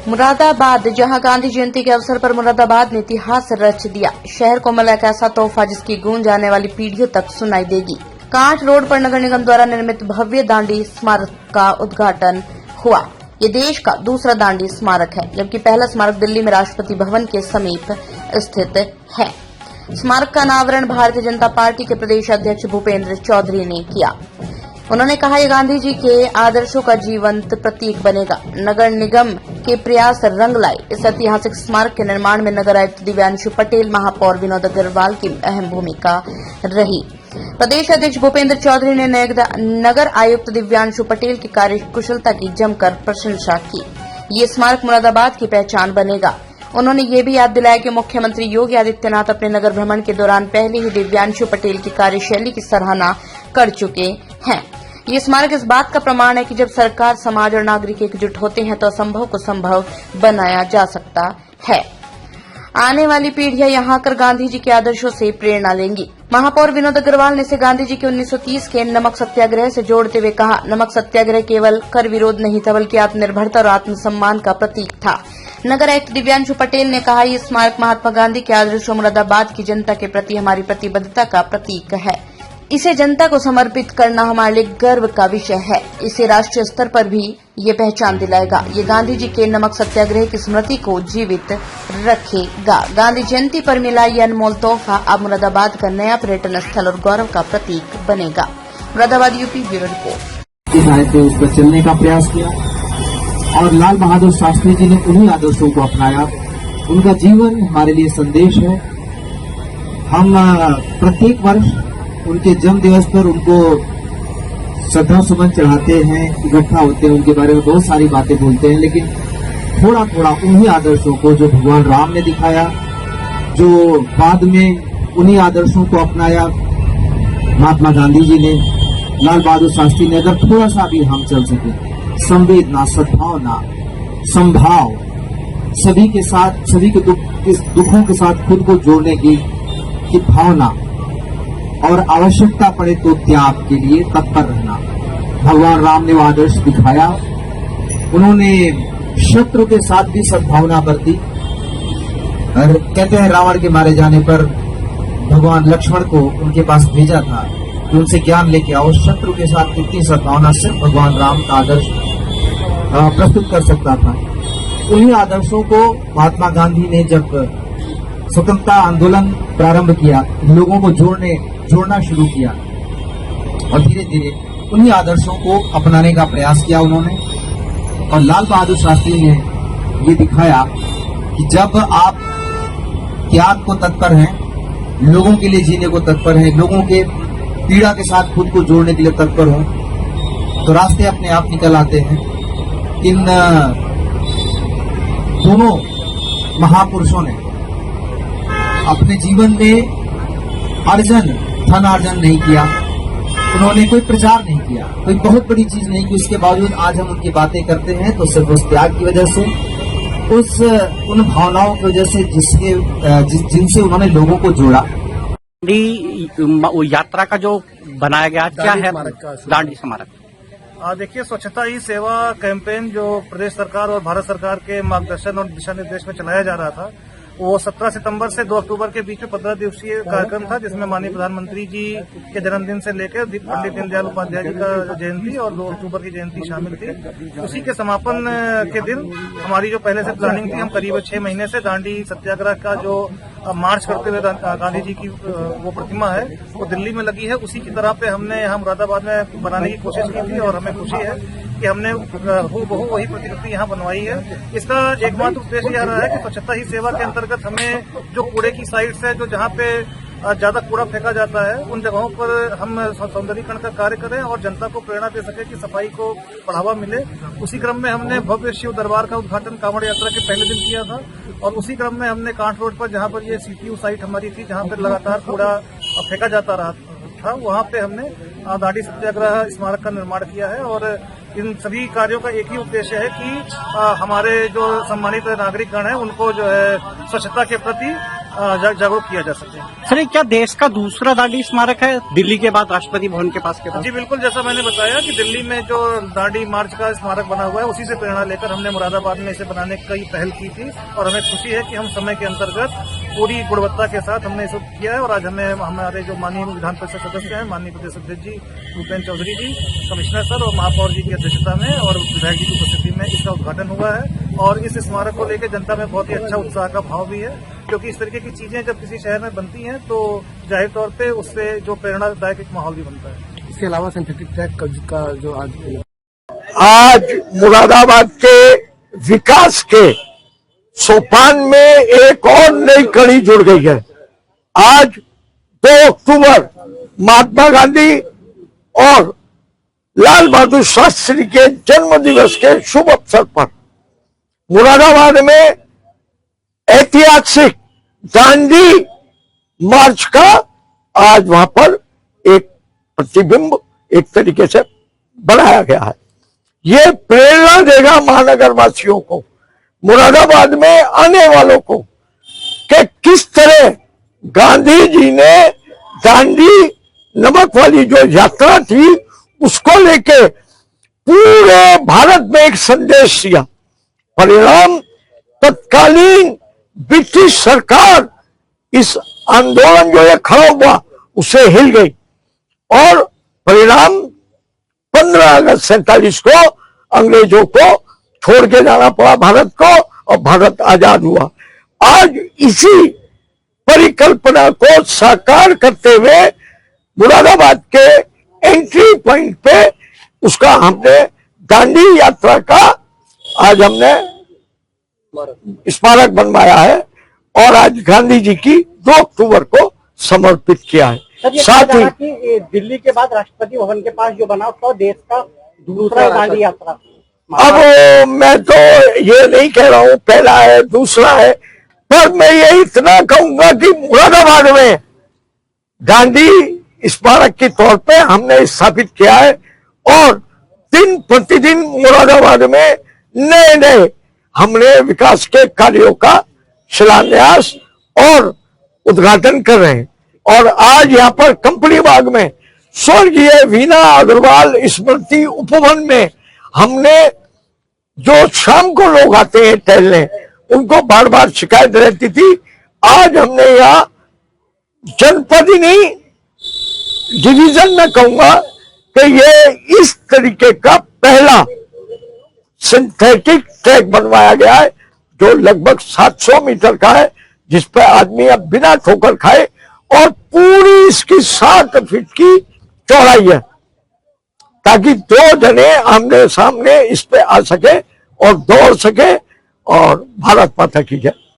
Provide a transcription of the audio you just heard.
मुरादाबाद, जहां गांधी जयंती के अवसर पर मुरादाबाद ने इतिहास रच दिया। शहर को मिला एक ऐसा तोहफा जिसकी गूंज आने वाली पीढ़ियों तक सुनाई देगी। कांट रोड पर नगर निगम द्वारा निर्मित भव्य दांडी स्मारक का उद्घाटन हुआ। ये देश का दूसरा दांडी स्मारक है, जबकि पहला स्मारक दिल्ली में राष्ट्रपति भवन के समीप स्थित है। स्मारक का अनावरण भारतीय जनता पार्टी के प्रदेश अध्यक्ष भूपेंद्र चौधरी ने किया। उन्होंने कहा, ये गांधी जी के आदर्शों का जीवंत प्रतीक बनेगा। नगर निगम के प्रयास रंग लाए। इस ऐतिहासिक स्मारक के निर्माण में नगर आयुक्त दिव्यांशु पटेल, महापौर विनोद अग्रवाल की अहम भूमिका रही। प्रदेश अध्यक्ष भूपेंद्र चौधरी ने नगर आयुक्त दिव्यांशु पटेल की कार्यकुशलता की जमकर प्रशंसा की। ये स्मारक मुरादाबाद की पहचान बनेगा। उन्होंने ये भी याद दिलाया कि मुख्यमंत्री योगी आदित्यनाथ अपने नगर भ्रमण के दौरान पहले ही दिव्यांशु पटेल की कार्यशैली की सराहना कर चुके हैं। ये स्मारक इस बात का प्रमाण है कि जब सरकार, समाज और नागरिक एकजुट होते हैं तो असंभव को संभव बनाया जा सकता है। आने वाली पीढ़ियां यहाँ आकर गांधी जी के आदर्शों से प्रेरणा लेंगी। महापौर विनोद अग्रवाल ने इसे गांधी जी के 1930 के नमक सत्याग्रह से जोड़ते हुए कहा, नमक सत्याग्रह केवल कर विरोध नहीं था, बल्कि आत्मनिर्भरता और आत्मसम्मान का प्रतीक था। नगर आयुक्त दिव्यांशु पटेल ने कहा, ये स्मारक महात्मा गांधी के आदर्शों मुरादाबाद की जनता के प्रति हमारी प्रतिबद्धता का प्रतीक है। इसे जनता को समर्पित करना हमारे लिए गर्व का विषय है। इसे राष्ट्रीय स्तर पर भी ये पहचान दिलाएगा। ये गांधी जी के नमक सत्याग्रह की स्मृति को जीवित रखेगा। गांधी जयंती पर मिला ये अनमोल तोहफा अब मुरादाबाद का नया पर्यटन स्थल और गौरव का प्रतीक बनेगा। Moradabad, UP, bureau report. उस पर चलने का प्रयास किया और लाल बहादुर शास्त्री जी ने उन्हीं आदर्शों को अपनाया। उनका जीवन हमारे लिए संदेश है। हम प्रत्येक वर्ष उनके जन्म दिवस पर उनको श्रद्धा सुमन चढ़ाते हैं, इकट्ठा होते हैं, उनके बारे में बहुत सारी बातें बोलते हैं, लेकिन थोड़ा थोड़ा उन्हीं आदर्शों को जो भगवान राम ने दिखाया, जो बाद में उन्हीं आदर्शों को अपनाया महात्मा गांधी जी ने, लाल बहादुर शास्त्री ने, अगर थोड़ा सा भी हम चल सके, संवेदना, सद्भावना, संभाव, सभी के साथ, सभी के दुखों के साथ खुद को जोड़ने की भावना और आवश्यकता पड़े तो त्याग के लिए तत्पर रहना, भगवान राम ने वो आदर्श दिखाया। उन्होंने शत्रु के साथ भी सद्भावना बरती और कहते हैं रावण के मारे जाने पर भगवान लक्ष्मण को उनके पास भेजा था कि उनसे ज्ञान लेके आओ। शत्रु के साथ कितनी सद्भावना सिर्फ भगवान राम का आदर्श प्रस्तुत कर सकता था। उन्हीं आदर्शों को महात्मा गांधी ने जब स्वतंत्रता आंदोलन प्रारंभ किया, लोगों को जोड़ना शुरू किया और धीरे धीरे उन्हीं आदर्शों को अपनाने का प्रयास किया उन्होंने। और लाल बहादुर शास्त्री ने ये दिखाया कि जब आप त्याग को तत्पर हैं, लोगों के लिए जीने को तत्पर हैं, लोगों के पीड़ा के साथ खुद को जोड़ने के लिए तत्पर हो, तो रास्ते अपने आप निकल आते हैं। इन दोनों महापुरुषों ने अपने जीवन में धन अर्जन नहीं किया, उन्होंने कोई प्रचार नहीं किया, कोई बहुत बड़ी चीज नहीं की। उसके बावजूद आज हम उनकी बातें करते हैं तो सिर्फ उस त्याग की वजह से, उन भावनाओं की वजह से जिनसे उन्होंने लोगों को जोड़ा। यात्रा का जो बनाया गया क्या है दांडी स्मारक? देखिए, स्वच्छता ही सेवा कैंपेन जो प्रदेश सरकार और भारत सरकार के मार्गदर्शन और दिशा निर्देश में चलाया जा रहा था, वो 17 सितंबर से 2 अक्टूबर के बीच में 15 दिवसीय कार्यक्रम था, जिसमें माननीय प्रधानमंत्री जी के जन्मदिन से लेकर पंडित दीनदयाल उपाध्याय जी का जयंती और 2 अक्टूबर की जयंती शामिल थी। उसी के समापन के दिन हमारी जो पहले से प्लानिंग थी, हम करीब 6 महीने से दांडी सत्याग्रह का जो मार्च करते हुए गांधी जी की वो प्रतिमा है वो दिल्ली में लगी है, उसी की तरह पे हमने यहाँ मुरादाबाद में बनाने की कोशिश की थी और हमें खुशी है कि हमने हूबहू वही प्रतिकृति यहाँ बनवाई है। इसका एकमात्र उद्देश्य यह रहा है कि स्वच्छता ही सेवा के अंतर्गत हमें जो कूड़े की साइट्स है, जो जहाँ पे ज्यादा कूड़ा फेंका जाता है, उन जगहों पर हम सौंदर्यीकरण का कार्य करें और जनता को प्रेरणा दे सके कि सफाई को बढ़ावा मिले। उसी क्रम में हमने भव्य शिव दरबार का उद्घाटन कांवड़ यात्रा के पहले दिन किया था और उसी क्रम में हमने कांट रोड पर, जहाँ पर ये सीटीयू साइट हमारी थी, जहाँ पर लगातार कूड़ा फेंका जाता रहा था, वहाँ पे हमने दांडी सत्याग्रह स्मारक का निर्माण किया है। और इन सभी कार्यों का एक ही उद्देश्य है कि हमारे जो सम्मानित नागरिकगण हैं उनको जो है स्वच्छता के प्रति जागरूक किया जा सके। सर ये क्या देश का दूसरा दांडी स्मारक है दिल्ली के बाद राष्ट्रपति भवन के पास जी बिल्कुल, जैसा मैंने बताया कि दिल्ली में जो दांडी मार्च का स्मारक बना हुआ है उसी से प्रेरणा लेकर हमने मुरादाबाद में इसे बनाने की पहल की थी और हमें खुशी है कि हम समय के अंतर्गत पूरी गुणवत्ता के साथ हमने इसे किया है। और आज हमें हमारे जो माननीय विधान परिषद सदस्य हैं, माननीय प्रदेश अध्यक्ष जी भूपेन्द्र चौधरी जी, कमिश्नर सर और महापौर जी की अध्यक्षता में और विधायक जी की उपस्थिति में इसका उद्घाटन हुआ है। और इस स्मारक को लेकर जनता में बहुत ही अच्छा उत्साह का भाव भी है, क्योंकि इस तरीके की चीजें जब किसी शहर में बनती हैं तो जाहिर तौर पे उससे जो प्रेरणादायक एक माहौल भी बनता है। इसके अलावा सिंथेटिक ट्रैक का जो आज मुरादाबाद के विकास के सोपान में एक और नई कड़ी जुड़ गई है। आज 2 अक्टूबर महात्मा गांधी और लाल बहादुर शास्त्री के जन्म दिवस के शुभ अवसर पर मुरादाबाद में ऐतिहासिक दांडी मार्च का आज वहां पर एक प्रतिबिंब एक तरीके से बनाया गया है। ये प्रेरणा देगा महानगर वासियों को, मुरादाबाद में आने वालों को, कि किस तरह गांधी जी ने दांडी नमक वाली जो यात्रा थी उसको लेके पूरे भारत में एक संदेश दिया। परिणाम तत्कालीन ब्रिटिश सरकार इस आंदोलन जो ये खड़ा हुआ उससे हिल गई और परिणाम 15 अगस्त 47 को अंग्रेजों को छोड़ के जाना पड़ा भारत को और भारत आजाद हुआ। आज इसी परिकल्पना को साकार करते हुए मुरादाबाद के एंट्री पॉइंट पे उसका हमने दांडी यात्रा का आज हमने स्मारक बनवाया है और आज गांधी जी की 2 अक्टूबर को समर्पित किया है। साथ ही कि दिल्ली के बाद राष्ट्रपति भवन के पास जो बना उसका देश का दूसरा दांडी यात्रा। अब मैं तो ये नहीं कह रहा हूं पहला है दूसरा है, पर मैं ये इतना कहूंगा कि मुरादाबाद में दांडी स्मारक के तौर पे हमने स्थापित किया है और दिन प्रतिदिन मुरादाबाद में नए नए हमने विकास के कार्यों का शिलान्यास और उद्घाटन कर रहे हैं। और आज यहाँ पर कंपनी बाग में स्वर्गीय वीणा अग्रवाल स्मृति उपवन में हमने जो शाम को लोग आते हैं टहलने, उनको बार बार शिकायत रहती थी, आज हमने यहाँ जनपद ही नहीं डिवीजन में कहूंगा कि ये इस तरीके का पहला सिंथेटिक ट्रैक बनवाया गया है जो लगभग 700 मीटर का है, जिस पर आदमी अब बिना ठोकर खाए और पूरी इसकी 7 फीट की चौड़ाई है ताकि 2 जने आमने सामने इस पे आ सके और दौड़ सके और भारत माता की जय।